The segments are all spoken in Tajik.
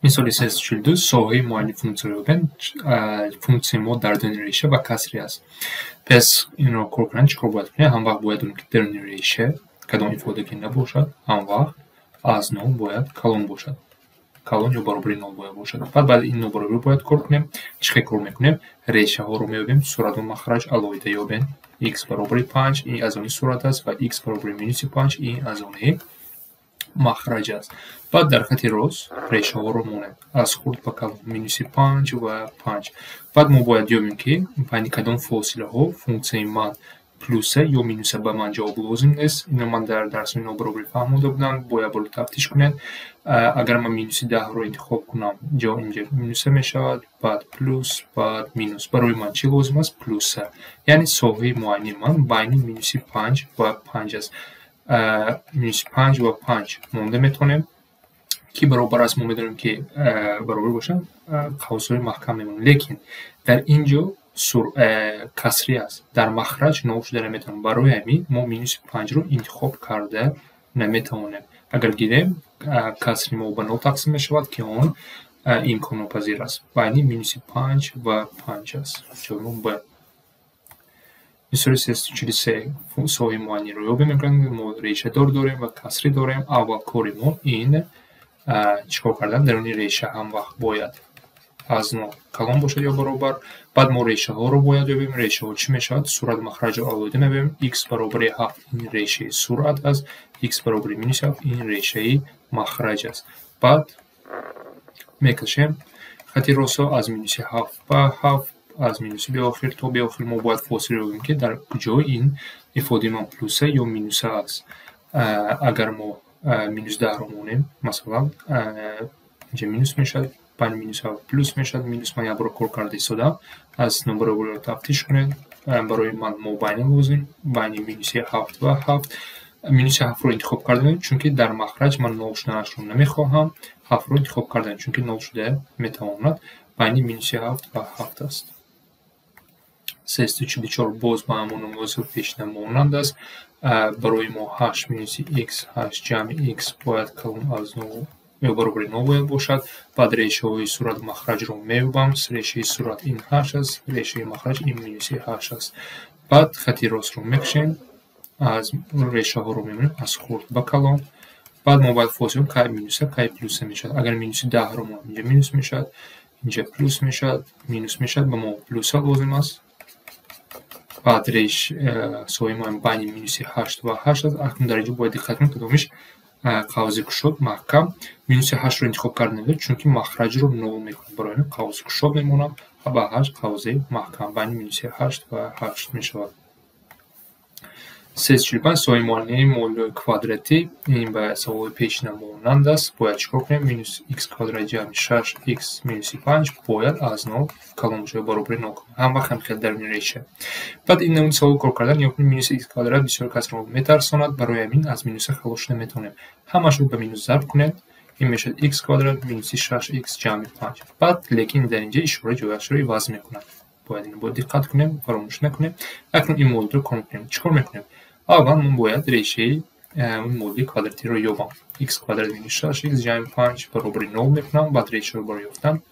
مثال 342 ساحه معین فونکسیون رو ببین فونکسی ما در درون ریشه و کسری است. پس این رو کار کنن چیکار باید کنیم؟ هم وقت باید اون که درون ریشه کدام ifade که نباشد هم وقت از نو باید کلون باشد. کلون یا برابر نول باید باشد. بعد این نو برابر باید کار کنیم. چیکار کار میکنیم؟ ریشه ها رو میبینیم صورت و مخرج علایده یابیم. x برابر 5 این از اون صورت است و x برابر مینوس 5 این از اون مخرج است. بعد در خط راست ریشه ها رو مونیم از خورد به کلون مینوس 5 و 5. بعد ما باید یابیم که بین کدام فاصله ها فونکسی من پلوس یا مینوس به من جواب لازم نیست. اینو من در درس نابرابری فهمیده بودم. باید برو تفتیش کنید. اگر من مینوس 10 رو انتخاب کنم جا اینجا مینوس میشود، بعد پلوس، بعد مینوس. برای من چی لازم است؟ پلوس. یعنی ساحه معین من بین مینوس 5 و 5 است. مینوس 5 و 5 مونده میتونیم که برابر است. ما میدونیم که برابر باشن قوس‌های محکم میمونه. لیکن در اینجا کسری است. در مخرج نو شده نمیتونیم. برای همین ما مینوس 5 رو انتخاب کرده نمیتونیم. اگر گیریم کسری ما به نو تقسیم میشود که اون امکان ناپذیر است. بین مینوس 5 و 5 است. جواب ب. مثال 343 ساحه معین رو یابیم میکنیم. ما ریشه دار داریم و کسری داریم. اول کاری ما این چیکار کردن؟ درون ریشه هم وقت باید از نو کلان باشد یا برابر. بعد ما ریشه ها رو باید ببینیم. ریشه ها چی میشود؟ صورت مخرج علایده میبینیم. x برابر 7 این ریشه صورت است. x برابر مینوس 7 این ریشه مخرج است. بعد میکشیم خط راست از مینوس 7 به 7 از مینوس به آخر تا به آخر. ما باید فاصله رو ببینیم که در کجای این ifade من پلوس یا مینوس است. اگر ما مینوس 10 رو مونیم مثلا اینجا مینوس میشد، بین مینوس 7 پلوس میشد. مینوس من یک بار کار کرده ایستادم. از نمبر رو تفتیش کنید. برای من ما بین لازم بین مینوس 7 و 7 مینوس 7 رو انتخاب کردم چون که در مخرج من نول شدنش رو نمیخواهم. 7 رو انتخاب کردم چون که نول شده میتواند. بین مینوس 7 و 7 است. 344 باز با همون موضوع پیشنهاد مانند است. برای ما 8 مینوس x 8 جمع x باید کلون از نو یا برابر نو باید باشد. بعد ریشه های صورت مخرج رو میوبم. ریشه صورت این 8 است. ریشه مخرج این مینوس 8 است. بعد خط راست رو میکشیم. از ریشه ها رو میبینیم از خورد به کلون. بعد ما باید فاصله کی مینوس کی پلوس میشد. اگر مینوس 10 رو ما اینجا مینوس میشد، اینجا پلوس میشد، مینوس میشد. به ما پلوس لازم است. بعد ریش ساحه ما بین مینوس 8 و 8 است. اکنون در اینجا باید دقت کنیم کدامش قوس کشاد محکم. مینوس 8 رو انتخاب کردیم چون که مخرج رو نول میکنه. برای این قوس کشاد میمونم و به 8 قوس محکم بین مینوس 8 و 8 میشود. 345 ساحه معین مول کوادراتی این به سوال پیشنهاد مانند است. باید چیکار کنیم؟ مینوس x کوادرات جمع 6 x مینوس 5 باید از نو کلان باشد برابر 9 هم وقت هم خیلی درون ریشه. بعد این نمونه سوال کار کردن یا مینوس x کوادرات بسیار کسر رو میترساند. برای همین از مینوس خلاص نمیتونیم. همش رو به مینوس ضرب کنید. این میشه x کوادرات مینوس 6x جمع 5. بعد لیکن در اینجا اشاره جای اشاره وضع میکنند. باید اینو دقت کنیم فراموش نکنیم. اکنون این مول رو کار کنیم. چیکار میکنیم؟ اول من باید ریشه اون مول کوادراتی رو یابم. x کوادرات مینوس 6x جمع 5 برابر 9 میکنم. بعد ریشه رو برای یافتن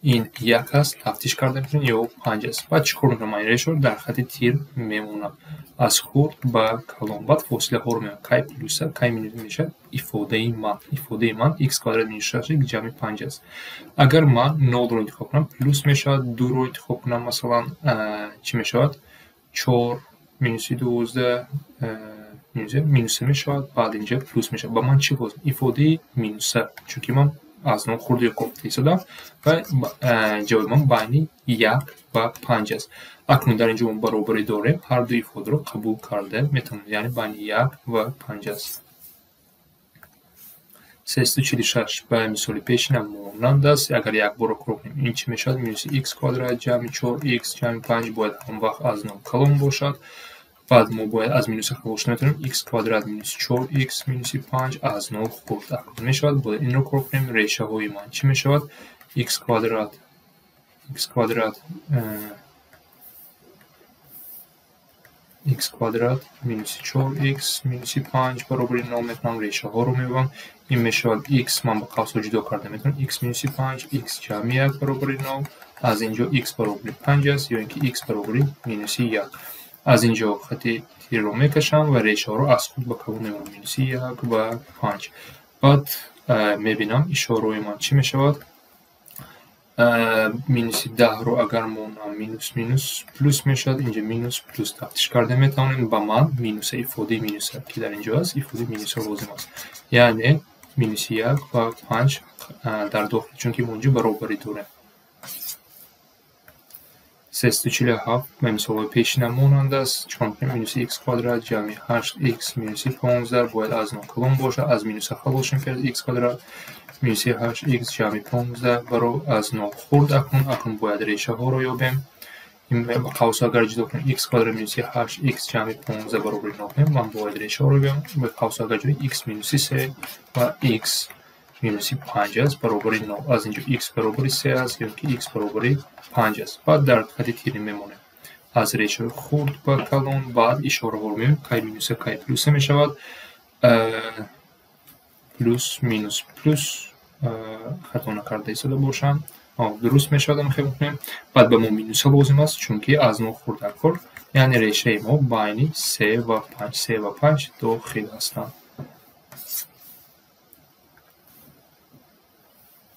این 1 است. تفتیش کرده میتونم یا 5 است. بعد چیکار میکنم؟ این ریشه رو در خط تیر میمونم از خورد به کلان. بعد فاصله ها رو میمونم کی پلوس کی مینوس میشه. ifade من x کوادرات مینوس 6x جمع 5 است. اگر من 9 رو انتخاب کنم پلوس میشه. 2 رو انتخاب کنم مثلا چی میشه؟ 4 مینوس 12 مینوس میشود. بعد اینجا پلوس میشه. با من چی بود؟ ifade مینوس چون که من از نو خورد یا گفته ایستادم و جواب من بین 1 و 5 است. اکنون در اینجا من برابری داریم. هر دو ifade رو قبول کرده میتونم. یعنی بین 1 و 5 است. 346 به مثال پیشنهاد مانند است. اگر یک بار کار کنیم این چی میشود؟ مینوس x کوادرات جمع 4x جمع 5 باید هم وقت از نو کلان باشد. بعد ما باید از مینوس خلاص نمیتونیم. x کوادرات مینوس 4x مینوس 5 از نو خورد اکنون میشود. باید این رو کار کنیم. ریشه های من چی میشود؟ x کوادرات x کвадрат минуси 4x минуси 5 баробари 0 метавонам решаҳо ро меёбам. ин мешавад x ман ба қавсҳо ҷудо карда метавонам x минуси 5 x ҷамъи 1 баробари 0 аз инҷо x баробари 5 аст ё ин ки x баробари минуси 1. аз инҷо хати тирро мекашам ва решаҳоро аз худ ба калон мебарам минуси 1 ва 5. баъд мебинам ишораҳои ман чӣ мешавад. минуси 10ро агар монам минус плюс мешавад. инҷа минус плюс тафтиш карда метавонем. ба ман минуса ифодаи минуса ки дар инҷо аст ифодаи минуса лозим аст. яъне минуси 1 ва 5 дар дохил чунки мо инҷо баробарӣ дорем. 347 ба мисолҳои пешина монанд аст. чикор мекунем? минуси x квадрат ҷамъи 8x минуси 15 бояд аз 0 калон бошад. аз минуса халос шудем ки аз x квадрат минуси 8x ҷамъи 15 баро аз 0 хурд акнун бояд решаҳоро ёбем. ин ба қавсҳо агар ҷудо кунем x квадрат минуси 8x ҷамъи 15 баробари 0 кунем ман бояд решаҳоро ёбем. ба қавсҳо агар ҷудо x минуси 3 ва x минуси 5 аст баробари 0. аз инҷо x баробари 3 аст ё ки x баробари 5 аст. баъд дар хати тирӣ мемонем. аз решаҳои хурд ба калон баъд ишораҳоро мебинем. кай минуса кай плюса мешавад. плюс минус плюс хато накарда истода бошам. дуруст мешавад. мехоҳем кунем. баъд ба мо минуса лозим аст чунки аз 0 хурдтар. яъне решаи мо байни 3 ва 5 дохил ҳастанд.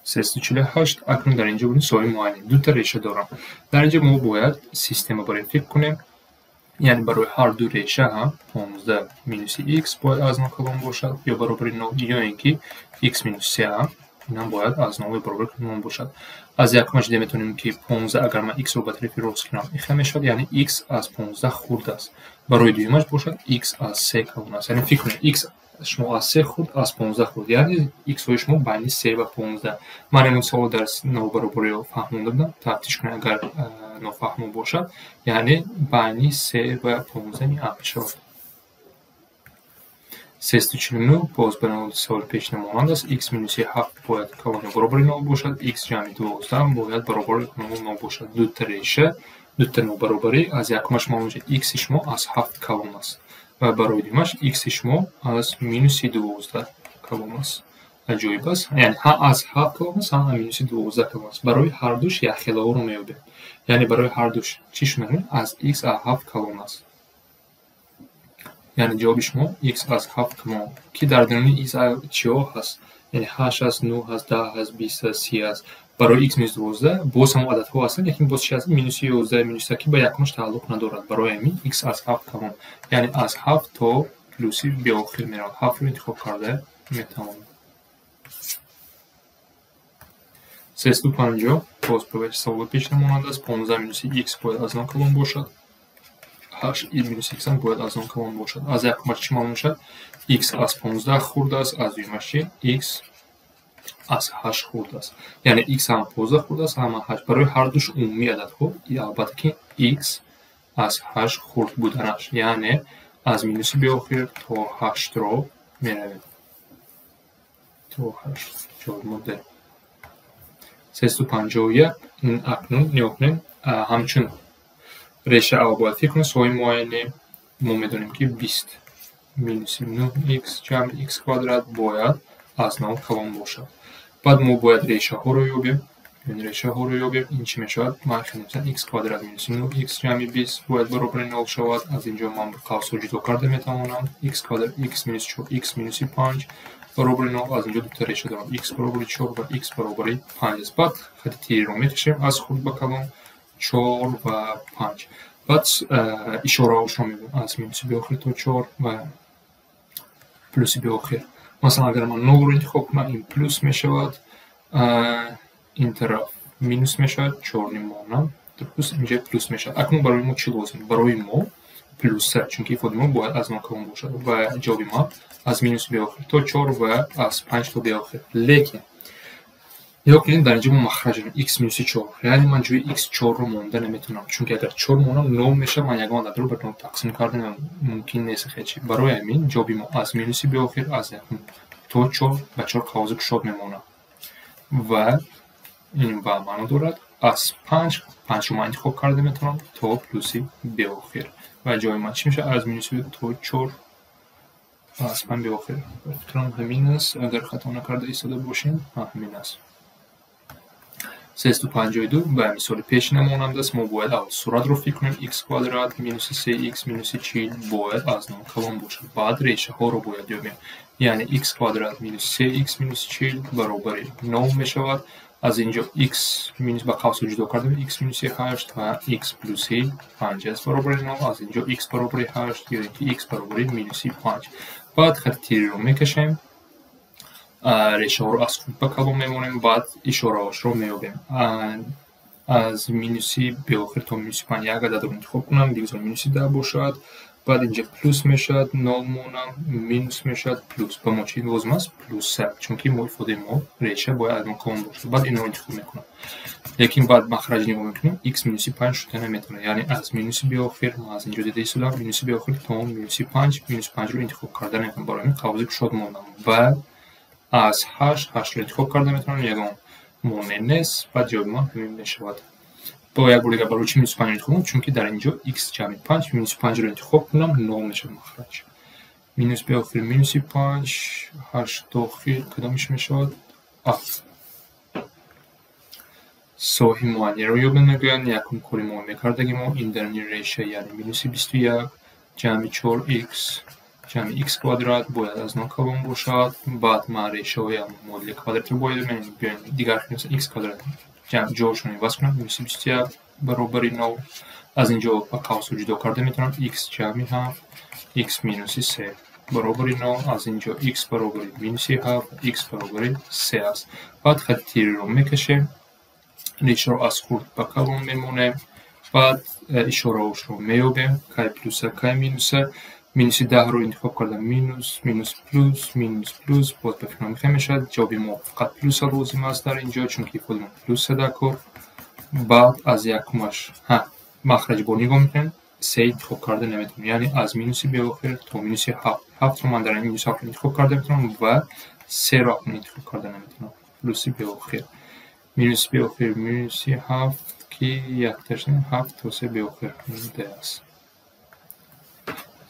348 акнун дар инҷо бинем соҳаи муайян дута реша дорам. дар инҷо мо бояд система барои фикр кунем. яъне барои ҳар ду реша ҳам 15 минуси x бояд аз 0 калон бошад ё баробари 0 ё ин ки x минус 3 ҳам ин ҳам бояд аз 0 ё баробари 0 бошад. аз якумаш дида метавонем ки 15 агар ман x ро ба тарафи рост кунам ихел мешавад. яъне x аз 15 хурд аст. барои дуюмаш бошад x аз 3 калон аст. яъне фикр кунед x шумо аз 3 хурд аз 15 хурд яъне x-ҳои шумо байни 3 ва 15. ман имрӯз ҳоло дар новбаробариро фаҳмонда будам. тафтиш кунед агар нофаҳмо бошад. яъне байни 3 ва 15 ам мешавад. 349 боз ба наводи соли пешина монанд аст. x минуси 7 бояд калони баробари 0 бошад. x ҷамъи 12 бояд баробари 0 бошад. дута реша дута нобаробарӣ. аз якумаш маълум шуд x-и шумо аз 7 калон аст ва барои дуюмаш x-и шумо аз минуси 12 калон аст. аҷоиб аст. яъне ҳам аз 7 калон аст ҳам аз минуси 12 калон аст. барои ҳардуш якхелаҳоро меёбем. яъне барои ҳардуш чӣ шуд мекунем? аз x аз 7 калон аст. яъне ҷавоби шумо x аз 7 калон ки дар даруни x чиҳо ҳаст? яъне 8 аст, 9 аст, 10 аст, 20 аст, 30 аст. барои x минус 12 боз ҳам ададҳо ҳастанд, лекин боз чӣ аст? минуси 11, минуси 2 ба якумаш тааллуқ надорад. барои ҳамин x аз 7 калон, яъне аз 7 то плюси биохир меравад. 7ро интихоб карда метавонем. 350 боз ба саволи пешина монанд аст. 15 минуси x бояд аз 0 калон бошад. 8 минуси x ҳам бояд аз 0 калон бошад. аз якумаш чӣ маълум мешавад? x аз 15 хурд аст, аз дуюмаш чӣ? x аз 8 хурд аст. яъне x ҳам 15 хурд аст, ҳам 8. барои ҳардуш умумии ададҳо албатта ки x аз 8 хурд буданаш, яъне аз минуси биохир то 8ро меравем. то 8 ҷавоб мо д. 351 ин акнун нигоҳ кунем. ҳамчун реша аввал бояд фикр кунем. соҳаи муайяне мо медонем ки 20 минуси 9x ҷамъи x квадрат бояд аз 0 калон бошад. баъд мо бояд решаҳоро ёбем. ин чӣ мешавад? ман хеле x квадрат минуси 9x ҷамъи 20 бояд баробари 0 шавад. аз инҷо ман ба қавсҳо ҷудо карда метавонам. x квадрат x минуси 4 x минуси 5 баробари 0. аз инҷо дута реша дорам. x баробари 4 ва x баробари 5 аст. баъд хати тириро мекашем аз хурд ба калон 4 ва 5. баъд ишораҳошро мебинем. аз минуси биохир то 4 ва плюси биохир. масалан агар ман 0ро интихоб кунам ин плюс мешавад. ин тараф минус мешавад. 4 монам. дуруст инҷа плюс мешавад. акнун барои мо чӣ лозим? барои мо плюса чунки ифодаи мо бояд аз 0 калон бошад ва ҷавоби мо аз минуси биохир то 4 ва аз 5 то биохир. лекин нигоҳ кунед дар инҷа мо махраҷ дорем x минуси 4. яъне ман ҷои x 4ро монда наметавонам, чунки агар 4 монам 0 мешавад. ман ягон ададро ба 0 тақсим карда мумкин нест. хечи. барои ҳамин ҷавоби мо аз минуси биохир аз якум то 4 ба 4 қавози кушод мемонад ва ин ба маъно дорад از 5 رو من انتخاب کرده میتونم تا پلوسی به آخر و جای من چی میشه؟ از مینوس به تا 4 از 5 به آخر. احترام همین است. اگر خطا نکرده ایستاده باشین همین است. 352 به مثال پیش نمونم دست ما باید اول صورت رو فکر کنیم x کوادرات مینوس 3x مینوس 40 باید از 9 کلان باشه. بعد ریشه ها رو باید یابیم. یعنی x کوادرات مینوس 3x مینوس 40 برابر 9 می شود. از اینجا x مینوس با قوس جدا کردیم x مینوس 8 و x پلوس 5 است برابر 9. از اینجا x برابر 8 یا اینکه x برابر مینوس 5. بعد خط تیری رو میکشیم. ریشه ها رو از خود به کلان میمونیم. بعد اشاره هاش رو میابیم. از مینوسی به آخر تا مینوس 5 یک عدد رو انتخاب کنم. دیگه مینوس 10 باشد. بعد اینجا پلوس میشد 0 مونم مینوس میشد پلوس. با ما چی لازم است؟ پلوس 3 چون که ما ifade ما ریشه باید از کلان باشه. بعد این رو انتخاب میکنم. لیکن بعد مخرج نگاه میکنم x مینوس 5 شده نمیتونه. یعنی از مینوس به آخر ما از اینجا دیده ایستادم مینوس به آخر تا مینوس 5 رو انتخاب کرده نمیتونم. برای این قوس شد مونم. بعد از 8 رو انتخاب کرده میتونم یگان مونه نیست. بعد جواب ما همین میشود. با یک بار برای چی مینوس 5 انتخاب کنم؟ چون که در اینجا x جمع 5 مینوس 5 رو انتخاب کنم 9 میشه مخرج. مینوس به آخر مینوس 5 8 داخل کدامش میشود؟ ساحه معینه رو یابیم میگن یکم کاری ما میکردگیم ما این درنی ریشه یعنی مینوس 21 جمع 4x جمع x کوادرات باید از 9 کلان باشد. بعد ما ریشه های مدل کوادرات رو باید بیایم دیگر خیلی x کوادرات جمع جاشون عوض کنم مینوس 21 برابر 9. از اینجا با قوس جدا کرده میتونم x جمع 7 x مینوس 3 برابر 9. از اینجا x برابر مینوس 7 x برابر 3 است. بعد خط تیری رو میکشیم. ریشه رو از خورد به کلان میمونه. بعد اشاره هاش رو میابیم. کی پلوس کی مینوس. مینوس 10 رو انتخاب کردم مینوس مینوس پلوس مینوس پلوس باید بفهمم که میشد. جواب ما فقط پلوس لازم است در اینجا چون که خودمون پلوس دکور. بعد از یکمش مخرج با نگاه میکنیم 3 انتخاب کرده نمیتونم. یعنی از مینوس به آخر تا مینوس 7 رو من در این مینوس 7 انتخاب کرده میتونم و 3 را انتخاب کرده نمیتونم. پلوس به آخر مینوس به آخر مینوس 7 که یک ترشن 7 تا 3 به آخر ده است.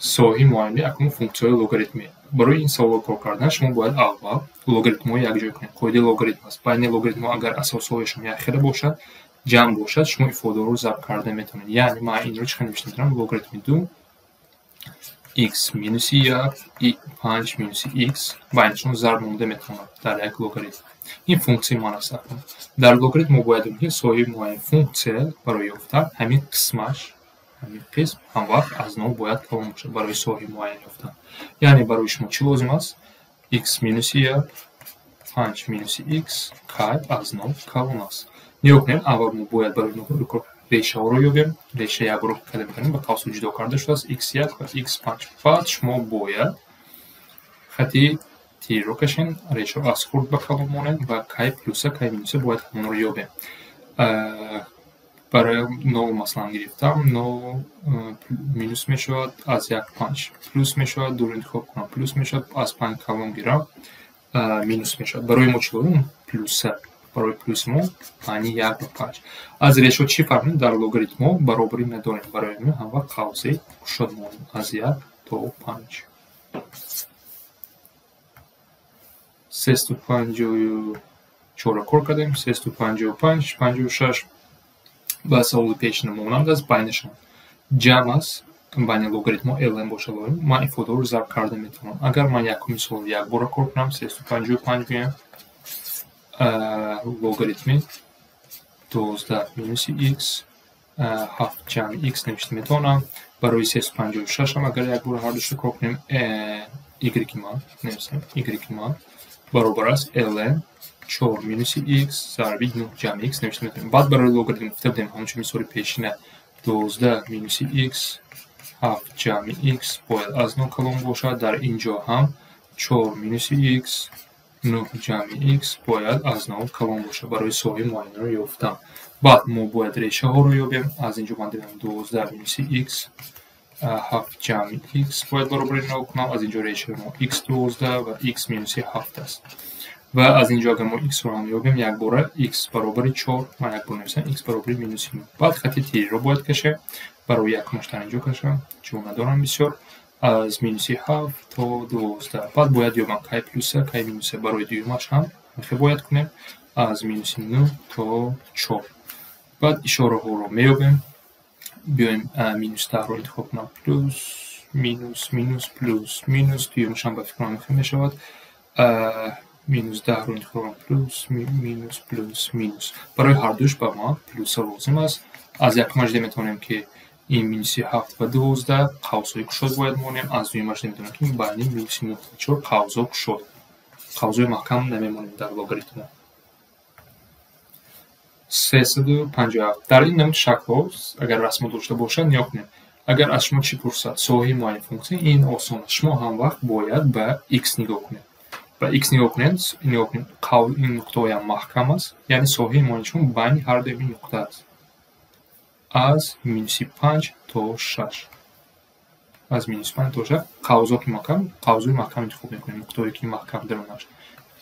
ساحه معینه اکنون فونکسیون لوگاریتمی. برای این سوال کار کردن شما باید اول لوگاریتم رو یک جای کنید. قاعده لوگاریتم است. بین لوگاریتم اگر اساسهایشون یک خیلی باشد جمع باشد شما ifade رو ضرب کرده میتونید. یعنی من این رو چه نوشته میتونم لوگاریتم 2 x مینوس 1 5 مینوس x بینشون ضرب نموده میتونم در یک لوگاریتم. این فونکسی من است. در لوگاریتم ما باید که ساحه معین فونکسیون برای یافتن همین قسمش همین قسم هم وقت از 9 باید کلان باشه برای ساحه معین یافتن. یعنی برای شما چی لازم است؟ x مینوس 1 5 مینوس x که از 9 کلان است. نگاه کنیم اول ما باید برای ریشه ها رو یابیم. ریشه یک رو کده میکنیم با قوس جدا کرده شده است x1 و x5. بعد شما باید خطی تیر رو کشین ریشه رو از خورد به کلان مونیم و کی پلوس کی مینوس باید همون رو یابیم. برای 9 مثلا گرفتم 9 مینوس میشود از 1 5 پلوس میشود دور انتخاب کنم پلوس میشود از 5 کلان گیرم مینوس میشود. برای ما چی داریم؟ پلوس. برای پلوس ما یعنی 1 و 5. از ریشه چی فهمیم؟ در لوگاریتم ما برابری نداریم. برای ما هم وقت قوسی شد مونیم از 1 تا 5. 354 کار کردیم. 355 56 با سوال پیش نمونم دست بینشون جمع است. بین لوگاریتم ln باشه داریم. من ifade رو ضرب کرده میتونم. اگر من یک مثال یک بار کار کنم 355 بیایم لوگاریتم 12 مینوس x 7 جمع x نوشته میتونم. برای 356 هم اگر یک بار هر دوش کار کنیم y ما نوشتیم y ما برابر است ln 4 مینوس x ضرب 9 جمع x نوشته میتونیم. بعد برای لوگاریتم افتادیم همچون مثال پیشینه 12 مینوس x 7 جمع x باید از 9 کلان باشد. در اینجا هم 4 مینوس x 9 جمع x باید از 9 کلان باشه. برای ساحه معینه رو یافتم. بعد ما باید ریشه ها رو یابیم. از اینجا من دیدم 12 مینوس x 7 جمع x باید برابر 9 کنم. از اینجا ریشه ما x 12 و x مینوس 7 است. و از اینجا اگر ما x رو هم یابیم یک باره x برابر 4 من یک بار نویسم x برابر مینوس 9. بعد خط تیری رو باید کشه برای یک مشتر اینجا کشم چون ندارم بسیار از مینوس 7 تا 12. بعد باید یابم کی پلوسه کی مینوسه برای دویمش هم باید کنیم از مینوس 9 تا 4. بعد اشاره ها رو میابیم بیایم مینوس 10 رو انتخاب کنم پلوس مینوس مینوس پلوس مینوس دویمش هم به فکر کنم می شود مینوس 10 رو انتخاب کنم پلوس مینوس پلوس مینوس. برای هر دوش به ما پلوس ها لازم است. از یک مجده میتونیم که این مینوس 7 و 12 قوس های کشاد باید مانیم. از دوی مجده میتونیم که بین مینوس 9 تا 4 قوس ها کشاد قوس های محکم نمیمانیم در لوگاریتم. 357 در این نمود شکل ها اگر رسم داشته باشد نیا کنیم. اگر از شما چی پرسد ساحه معین فونکسی این آسان است. شما هم وقت باید به x نگاه کنید. به x نگاه کنید این نقطه هم محکم است یعنی ساحه معینشون بین هر دو این نقطه است از مینوس 5 تا 6. از مینوس 5 تا 6 قوس های محکم انتخاب میکنیم. نقطه‌ای که محکم درونش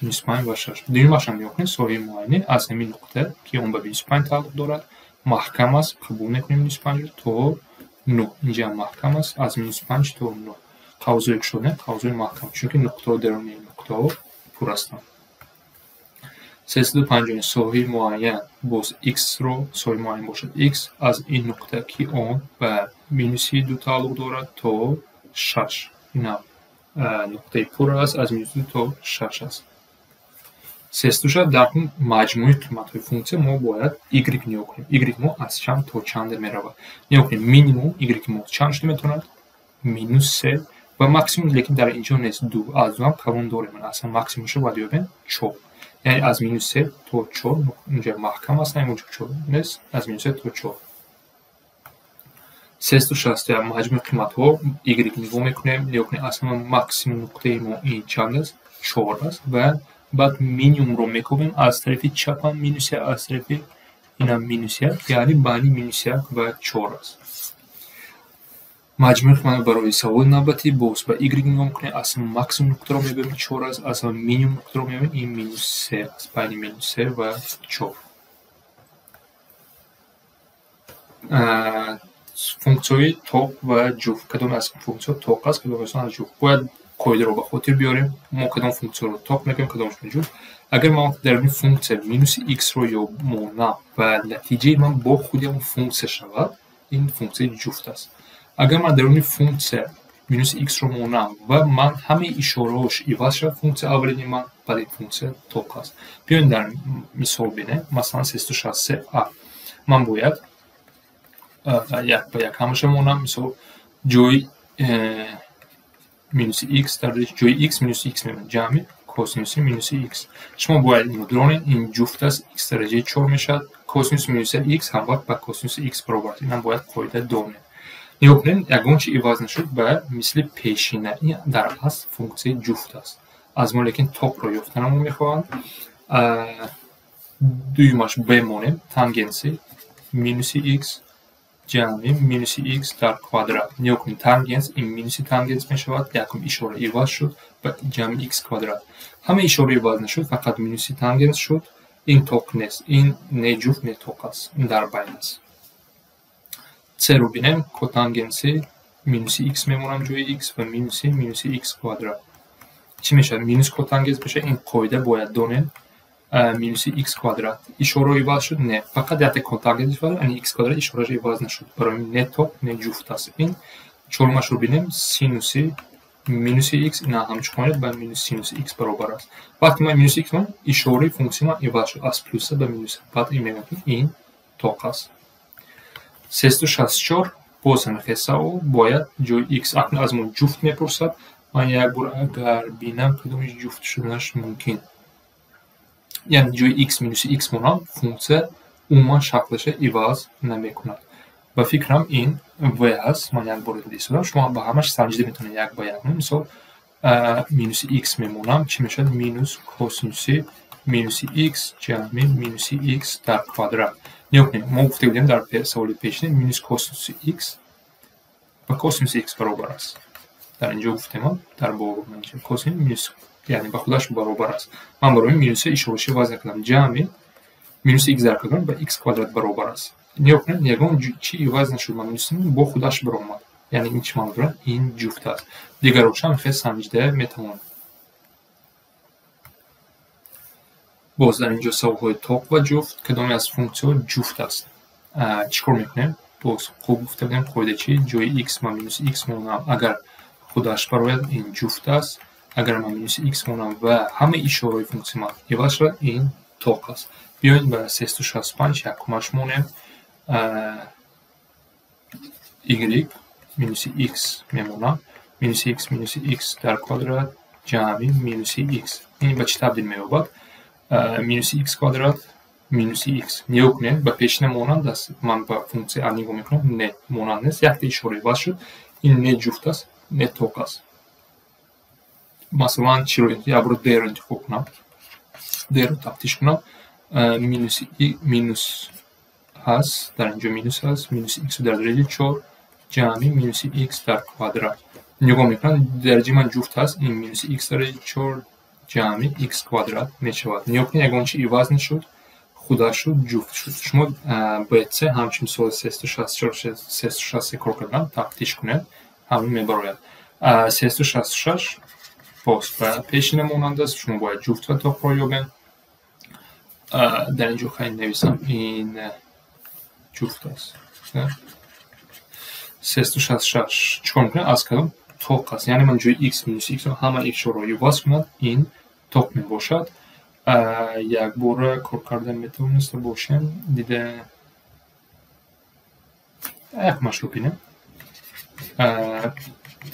مینوس 5 و 6. دویمش هم نگاه کنید ساحه معینه از همین نقطه که اون به مینوس 5 تعلق دارد محکم است. قبول میکنیم مینوس 5 تا 9 اینجا هم محکم است از مینوس 5 تا 9. قوس های شده قوس های محکم چون که نقطه درون این نقطه پر هستند. 350 ساحه معین باز x رو ساحه معین باشد x از این نقطه که اون به مینوس 2 تعلق دارد تا 6. این هم نقطه پر است از مینوس 2 تا 6 است. 360 در مجموع قیمت های فونکسی ما باید y نیا کنیم. y ما از چند تا چند می رود. نیا کنیم مینیموم y ما چند شده میتوند مینوس 3 و ماکسیموم لیکن در اینجا نیست 2 از 2 هم قبول داریم. اصلا ماکسیمومش رو باید یابیم 4 یعنی از مینوس 3 تا 4 اینجا محکم است اینجا 4 نیست از مینوس 3 تا 4. 360 مجموع قیمت ها y نگاه میکنیم نیا کنیم اصلا ماکسیموم نقطه ما این چند است 4 است و بعد مینیموم رو میکنیم از طرف چپ هم مینوس 1 از طرف این هم مینوس 1 یعنی بین مینوس 1 و 4 است. مجموع قیمت برای سوال نوبتی باز به y نگاه میکنیم اصلا ماکسیموم نقطه رو میبینیم 4 است اصلا مینیموم نقطه رو میبینیم این مینوس 3 است بین مینوس 3 و 4. فونکسیون توق و جفت کدام از فونکسیون توق است کدام از جفت باید قاعده رو به خاطر بیاریم. ما کدام فونکسیون رو توق میکنیم کدامش جفت. اگر ما در این فونکسی مینوس x رو یا مونم و نتیجه من با خود اون فونکسی شود این فونکسی جفت است. اگر من در این فونکسی مینوس x رو مونم و من همه اشارهاش عوض شد فونکسی اولین من برای فونکسی توق است. بیاین در مثال بینیم مثلا 363 من باید یک به یک همشه مونم مثال جای مینوس x در جای x مینوس x میمونه جمع کوسینوس مینوس x. شما باید اینو درونین این جفت است x درجه 4 میشد کوسینوس مینوس x هم وقت با کوسینوس x برابر است. اینم باید قاعده دونه نگاه کنین یگان چی عوض نشد به مثل پیشینه این در اصل فونکسی جفت است. از ما لیکن توق رو یافتنمون میخواهند دویمش بمونیم تانگنسی مینوس x جمع مینوس x در کوادرات. نیا کنیم تانگنس این مینوس تانگنس می شود یکم اشاره عوض شد به جمع x کوادرات. همه اشاره عوض نشد فقط مینوس تانگنس شد این توق نیست این نه جفت نه توق است این در بین است. 3 رو بینیم کوتانگنسی مینوس x میمونم جای x و مینوس x کوادرات چی میشه مینوس کوتانگنس بشه این قاعده باید دونیم مینوس x کوادرات اشاره عوض شد نه فقط یک کوتانگنس ولی این x کوادرات اشاره عوض نشد برای نه توق نه جفت است. این چهارمش رو بینیم سینوس مینوس x اینا همش کنید با مینوس سینوس x برابر است. وقتی ما مینوس x ما اشاره فونکسی ما عوض شد از پلس به مینوس بعد این میگه این توق است. 364 باز هم حساب باید جای x اکنون از ما جفت میپرسد من یک بار اگر بینم کدومش جفت شدنش ممکن یعنی جای x مینوس x مونم فونکسی اوما شکلش عوض نمیکند. با فکرم این و هست من یک بار دیگه سودم شما با همش سنجیده میتونید یک با یک مثال مینوس x میمونم چی میشد مینوس کوسینوس مینوس x جمع مینوس x در کوادرات. نیا کنیم ما گفته بودیم در سوال پیشین مینوس کوسینوس x و کوسینوس x برابر است. در اینجا گفتیم در باب اینجا کوسین مینوس یعنی با خودش برابر است. من برای مینوس اشاره‌ای وضع کردم جمع مینوس x ضرب کردم به x کوادرات برابر است. نگاه کنید یگان چی وضع نشد من مینوس با خودش برآمد. یعنی این چی منظورم این جفت است. دیگر روشن خیلی سنجیده میتوان. باز در اینجا سواهای طاق و جفت کدام از فونکسیون جفت است. چیکار میکنیم؟ باز خوب گفته بودیم قاعده چی جای x من مینوس x مونم اگر خودش برآید این جفت است. اگر من مینوس x مونم و همه اشاره فونکسی من عوض شد این طاق است. بیاین به 365 یکمش مونیم y مینوس x میمونم مینوس x در کوادرات جمع مینوس x این به چی تبدیل می‌یابد؟ مینوس x کوادرات مینوس x نگاه کنید به پیشین مانند است. من به فونکسی ا نگاه میکنم نه مانند نیست یک اشاره عوض شد این نه جفت است نه طاق است. مثلا چی رو یابرو د رو انتخاب کنم د رو تفتیش کنم مینوس هست در اینجا مینوس هست مینوس x در درجه 4 جمع مینوس x در کوادرات نگاه میکنم درجه من جفت هست این مینوس x درجه 4 جمع x کوادرات میشود. نگاه کنید یگان چی عوض نشد خدا شد جفت شد. شما باید سه همچین سوال 366 کار کردن تفتیش کنید همین میبراید 366 باز و پیشین مانند است. شما باید جفت و طاق را یابین. در اینجا خیلی نویسم این جفت است 366 چکار میکنه از کدام طاق است. یعنی من جای x مینوس x همه اشاره رو عوض کنم این طاق می باشد. یک بار کار کردن میتونست باشیم دیده یک مشروع بینیم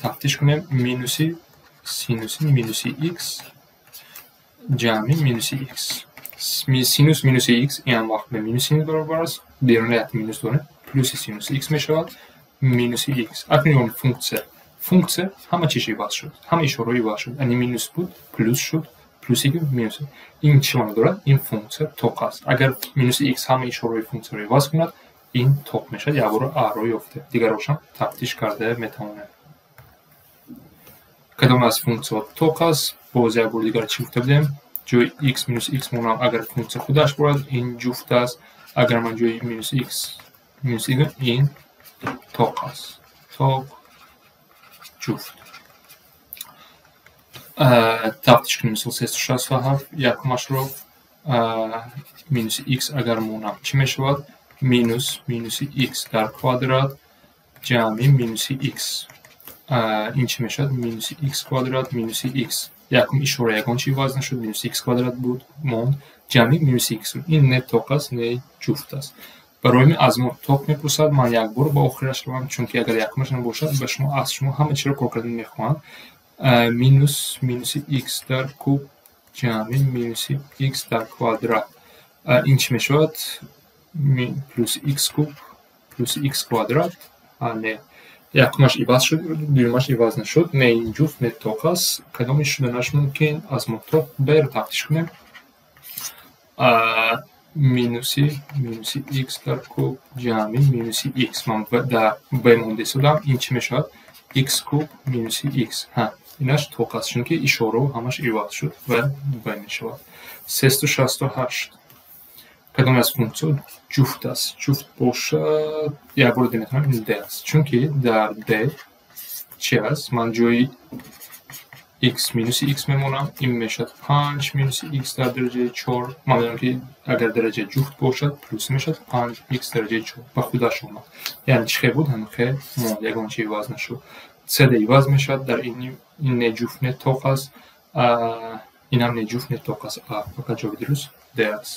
تفتیش کنیم مینوسی سینوسی مینوسی x جمع مینوسی x سینوس مینوسی x این وقت به مینوس این برابر است بیرون مینوس داره پلوس سینوس x می شود مینوسی x. اکنون فونکسه همه چیزی عوض شد همه اشاره عوض شد یعنی مینوس بود پلوس شد پلوس یک مینوس این چی معنی دارد این فونکسه طاق است. اگر مینوس x همه اشاره فونکسه رو عوض کند این طاق میشد یا برو ا رو یافته. دیگر روشن تفتیش کرده میتونه کدام از فونکسیون طاق است. باز یک بار دیگر چی گفته بودیم جای x مینوس x مونم اگر فونکسیون خودش برد این جفت است. اگر من جای مینوس x مینوس x این طاق است طاق جفت. تفتیش کنیم مثل 367 یکمش رو مینوس x اگر مونم چی می شود مینوس x در کوادرات جمع مینوس x این چی می شود مینوس x کوادرات مینوس x یکم اشاره یکان چی وزن شد مینوس x کوادرات بود موند جمع مینوس x این نه طاق است نه جفت است. برای من از ما طاق میپرسد من یک بار با آخرش روم چون که اگر یکمش نباشد به شما از شما همه چی رو کار کردن میخوام مینوس x در کوب جمع مینوس x در کوادرات این چی میشود پلوس x کوب پلوس x کوادرات نه یکمش عوض شد دویمش عوض نشد نه این جفت نه طاق است. کدامش شدنش ممکن از ما طاق بر تفتیش کنیم مینوس x در کوب جمع مینوس x من در بمونده سودم این چی میشود x کوب مینوس x اینش طاق است چون که اشاره همش عوض شد و بین میشود. 368 کدام از فونکسیون جفت است. جفت باشد یک بار دیگه میتونم این د است چون که در د چی است من جای x مینوس x میمونم این میشد 5 مینوس x در درجه 4 من میدونم که اگر درجه جفت باشد پلوس میشد 5 x درجه 4 با خودش اومد یعنی چی بود همون که ما یگان چی عوض نشد 3 د عوض میشد در این نه جفت نه طاق است این هم نه جفت نه طاق است فقط جواب درست د است.